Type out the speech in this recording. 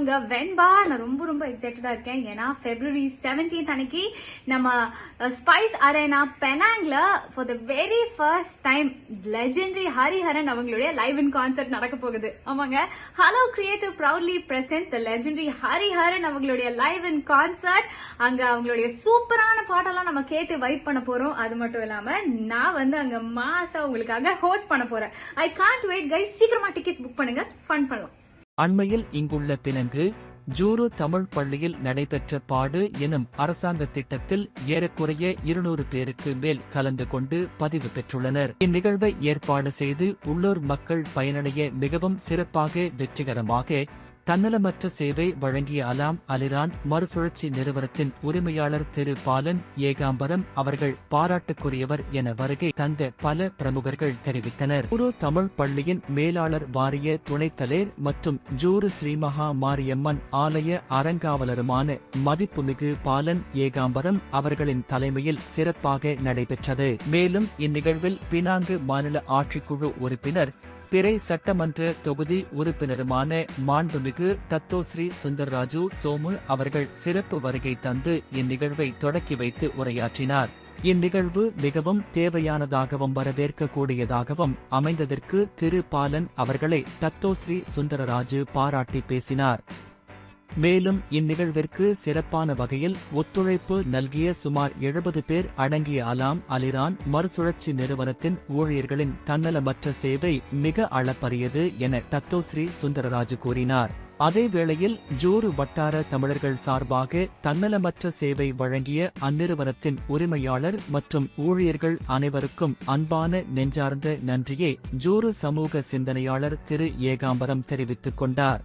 உங்க வெண்பா. நான் ரொம்ப எக்ஸைட்டடா இருக்கேன். ஏன்னா February 17th அன்னைக்கு நம்ம ஸ்பைஸ் அரேனா பெனாங்ல for the very first time legendary Hariharan அவங்களுடைய லைவ் இன் கான்சர்ட் நடக்க போகுது. ஆமாங்க, hello creative proudly presents the legendary Hariharan அவங்களுடைய லைவ் இன் கான்சர்ட். அங்க அவங்களுடைய சூப்பரான பாட்டெல்லாம் நம்ம கேட்டு வைப் பண்ண போறோம். அது மட்டும் இல்லாம நான் அங்க மாசா உங்களுக்காக ஹோஸ்ட் பண்ண போறேன். I can't wait guys. சீக்கிரமா டிக்கெட்ஸ் புக் பண்ணுங்க, ஃபன் பண்ணலாம். அண்மையில் இங்குள்ள பினங்கு ஜூரு தமிழ் பள்ளியில் நடைபெற்ற பாடு எனும் அரசாங்க திட்டத்தில் ஏறக்குறைய 200 பேருக்கு மேல் கலந்து கொண்டு பதிவு பெற்றுள்ளனர். இந்நிகழ்வை ஏற்பாடு செய்து உள்ளூர் மக்கள் பயனடைய மிகவும் சிறப்பாக வெற்றிகரமாக தன்னலமற்ற சேவை வழங்கிய அலாம் அலிரான் மறுசுழற்சி நிறுவனத்தின் உரிமையாளர் திரு பாலன் ஏகாம்பரம் அவர்கள் பாராட்டுக்குரியவர் என வருகை தந்த பல பிரமுகர்கள் தெரிவித்தனர். ஜூரு தமிழ் பள்ளியின் மேலாளர் வாரிய துணைத்தலைவர் மற்றும் ஜூரு ஸ்ரீமகா மாரியம்மன் ஆலய அறங்காவலருமான மதிப்புமிகு பாலன் ஏகாம்பரம் அவர்களின் தலைமையில் சிறப்பாக நடைபெற்றது. மேலும் இந்நிகழ்வில் பினாங்கு மாநில ஆட்சிக்குழு உறுப்பினர் பிறை சட்டமன்ற தொகுதி உறுப்பினருமான மாண்புமிகு தத்தோஸ்ரீ சுந்தர்ராஜு சோமு அவர்கள் சிறப்பு வருகை தந்து இந்நிகழ்வை தொடக்கி வைத்து உரையாற்றினார். இந்நிகழ்வு மிகவும் தேவையானதாகவும் வரவேற்கக்கூடியதாகவும் அமைந்ததற்கு திரு பாலன் அவர்களை தத்தோஸ்ரீ சுந்தரராஜு பாராட்டி பேசினார். மேலும் இந்நிகழ்விற்கு சிறப்பான வகையில் ஒத்துழைப்பு நல்கிய சுமார் 70 பேர் அடங்கிய அலாம் அலிரான் மறுசுழற்சி நிறுவனத்தின் ஊழியர்களின் தன்னலமற்ற சேவை மிக அளப்பரியது என தத்தோஸ்ரீ சுந்தரராஜு கூறினார். அதேவேளையில் ஜூரு வட்டார தமிழர்கள் சார்பாக தன்னலமற்ற சேவை வழங்கிய அந்நிறுவனத்தின் உரிமையாளர் மற்றும் ஊழியர்கள் அனைவருக்கும் அன்பான நெஞ்சார்ந்த நன்றியை ஜூரு சமூக சிந்தனையாளர் திரு ஏகாம்பரம் தெரிவித்துக் கொண்டார்.